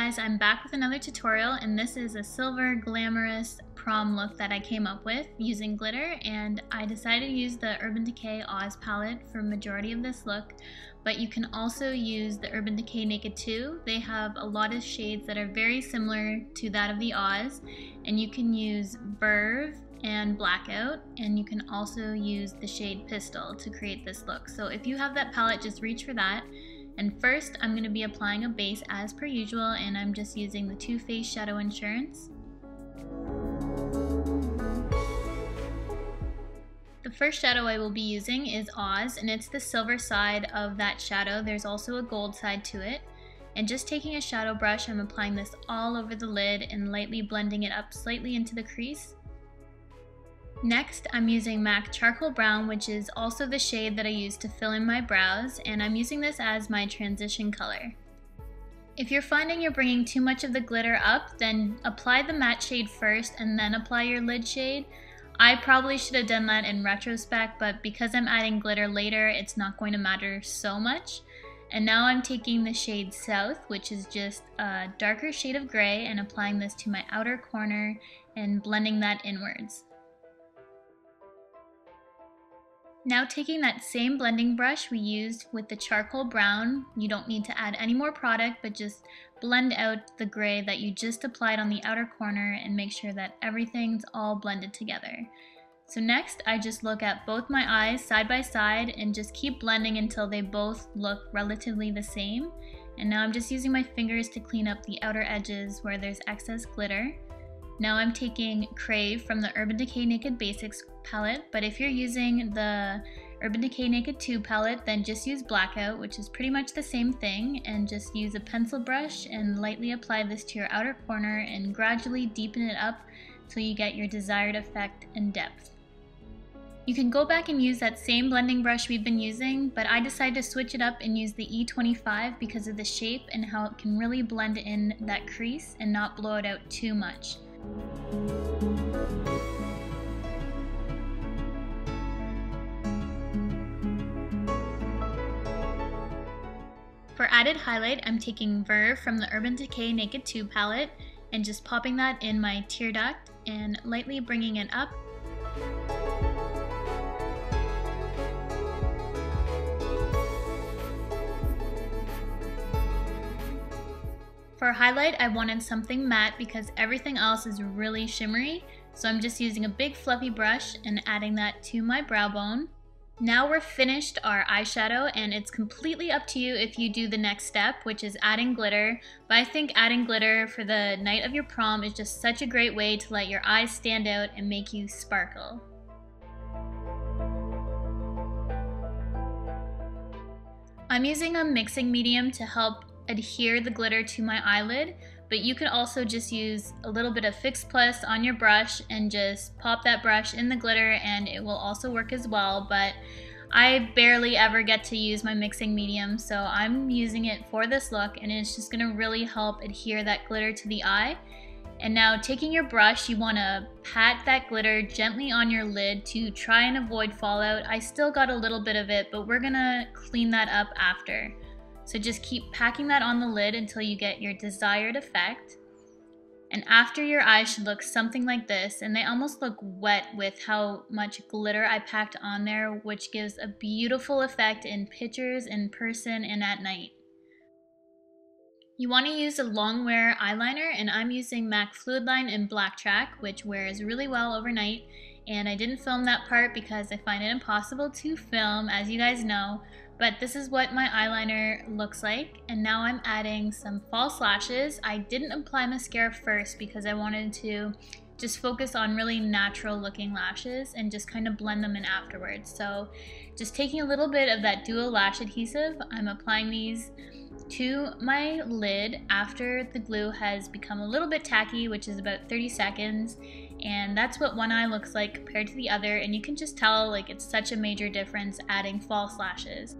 guys, I'm back with another tutorial, and this is a silver glamorous prom look that I came up with using glitter, and I decided to use the Urban Decay Oz palette for majority of this look, but you can also use the Urban Decay Naked 2. They have a lot of shades that are very similar to that of the Oz, and you can use Verve and Blackout, and you can also use the shade Pistol to create this look. So if you have that palette, just reach for that. And first, I'm going to be applying a base as per usual, and I'm just using the Too Faced Shadow Insurance. The first shadow I will be using is Oz, and it's the silver side of that shadow. There's also a gold side to it. And just taking a shadow brush, I'm applying this all over the lid and lightly blending it up slightly into the crease. Next, I'm using MAC Charcoal Brown, which is also the shade that I use to fill in my brows, and I'm using this as my transition color. If you're finding you're bringing too much of the glitter up, then apply the matte shade first and then apply your lid shade. I probably should have done that in retrospect, but because I'm adding glitter later, it's not going to matter so much. And now I'm taking the shade South, which is just a darker shade of gray, and applying this to my outer corner and blending that inwards. Now taking that same blending brush we used with the charcoal brown, you don't need to add any more product, but just blend out the gray that you just applied on the outer corner and make sure that everything's all blended together. So next, I just look at both my eyes side by side and just keep blending until they both look relatively the same. And now I'm just using my fingers to clean up the outer edges where there's excess glitter. Now I'm taking Crave from the Urban Decay Naked Basics palette, but if you're using the Urban Decay Naked 2 palette, then just use Blackout, which is pretty much the same thing, and just use a pencil brush and lightly apply this to your outer corner and gradually deepen it up till you get your desired effect and depth. You can go back and use that same blending brush we've been using, but I decided to switch it up and use the E25 because of the shape and how it can really blend in that crease and not blow it out too much. For added highlight, I'm taking Verve from the Urban Decay Naked 2 palette and just popping that in my tear duct and lightly bringing it up. For highlight, I wanted something matte because everything else is really shimmery, so I'm just using a big fluffy brush and adding that to my brow bone. Now we're finished our eyeshadow, and it's completely up to you if you do the next step, which is adding glitter, but I think adding glitter for the night of your prom is just such a great way to let your eyes stand out and make you sparkle. I'm using a mixing medium to help adhere the glitter to my eyelid, but you can also just use a little bit of Fix Plus on your brush and just pop that brush in the glitter and it will also work as well, but I barely ever get to use my mixing medium, so I'm using it for this look, and it's just going to really help adhere that glitter to the eye. And now taking your brush, you want to pat that glitter gently on your lid to try and avoid fallout. I still got a little bit of it, but we're going to clean that up after. So just keep packing that on the lid until you get your desired effect. And after, your eyes should look something like this, and they almost look wet with how much glitter I packed on there, which gives a beautiful effect in pictures, in person, and at night. You want to use a long wear eyeliner, and I'm using MAC Fluidline in Blacktrack, which wears really well overnight. And I didn't film that part because I find it impossible to film, as you guys know. But this is what my eyeliner looks like, and now I'm adding some false lashes. I didn't apply mascara first because I wanted to just focus on really natural looking lashes and just kind of blend them in afterwards. So just taking a little bit of that dual lash adhesive, I'm applying these to my lid after the glue has become a little bit tacky, which is about 30 seconds. And that's what one eye looks like compared to the other, and you can just tell like it's such a major difference adding false lashes.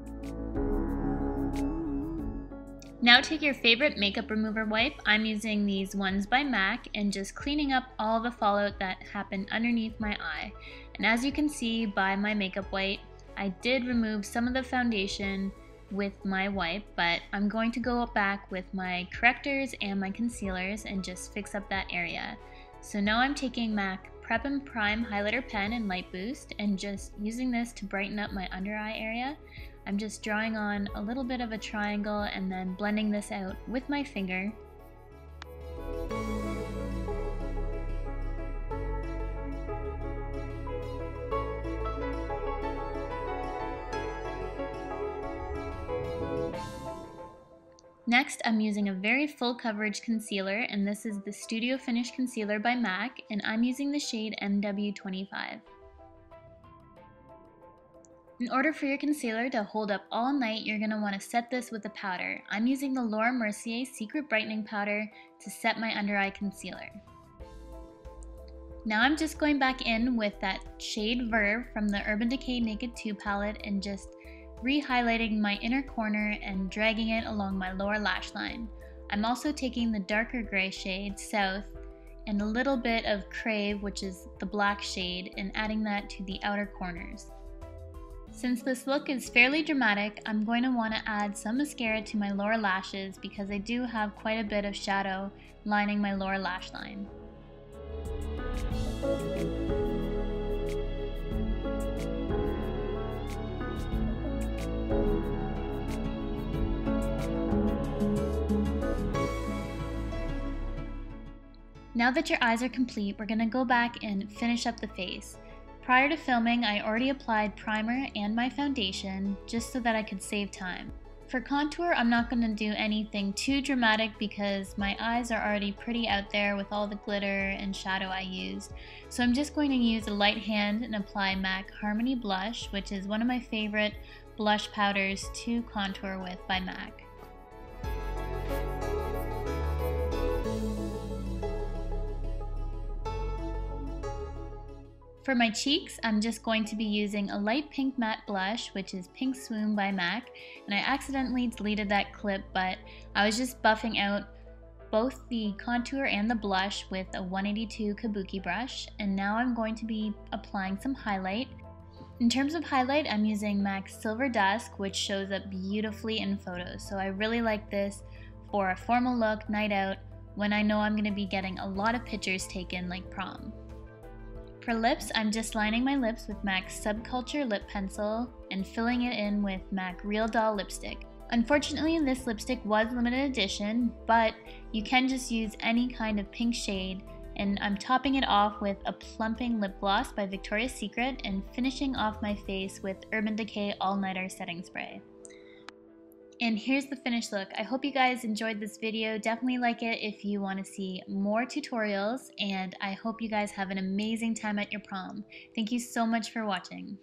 Now take your favorite makeup remover wipe. I'm using these ones by MAC and just cleaning up all the fallout that happened underneath my eye. And as you can see by my makeup wipe, I did remove some of the foundation with my wipe, but I'm going to go back with my correctors and my concealers and just fix up that area. So now I'm taking MAC Prep and Prime Highlighter Pen in Light Boost and just using this to brighten up my under eye area. I'm just drawing on a little bit of a triangle and then blending this out with my finger. Next, I'm using a very full coverage concealer, and this is the Studio Finish Concealer by MAC, and I'm using the shade MW25. In order for your concealer to hold up all night, you're going to want to set this with a powder. I'm using the Mercier Secret Brightening Powder to set my under eye concealer. Now I'm just going back in with that shade Verve from the Urban Decay Naked 2 palette and just re-highlighting my inner corner and dragging it along my lower lash line. I'm also taking the darker gray shade, South, and a little bit of Crave, which is the black shade, and adding that to the outer corners. Since this look is fairly dramatic, I'm going to want to add some mascara to my lower lashes because I do have quite a bit of shadow lining my lower lash line. Now that your eyes are complete, we're going to go back and finish up the face. Prior to filming, I already applied primer and my foundation just so that I could save time. For contour, I'm not going to do anything too dramatic because my eyes are already pretty out there with all the glitter and shadow I used. So I'm just going to use a light hand and apply MAC Harmony Blush, which is one of my favorite blush powders to contour with by MAC. For my cheeks, I'm just going to be using a light pink matte blush, which is Pink Swoon by MAC, and I accidentally deleted that clip, but I was just buffing out both the contour and the blush with a 182 Kabuki brush, and now I'm going to be applying some highlight. In terms of highlight, I'm using MAC's Silver Dusk, which shows up beautifully in photos, so I really like this for a formal look, night out, when I know I'm going to be getting a lot of pictures taken like prom. For lips, I'm just lining my lips with MAC's Subculture Lip Pencil and filling it in with MAC Real Doll Lipstick. Unfortunately, this lipstick was limited edition, but you can just use any kind of pink shade, and I'm topping it off with a plumping lip gloss by Victoria's Secret and finishing off my face with Urban Decay All Nighter Setting Spray. And here's the finished look. I hope you guys enjoyed this video. Definitely like it if you want to see more tutorials, and I hope you guys have an amazing time at your prom. Thank you so much for watching.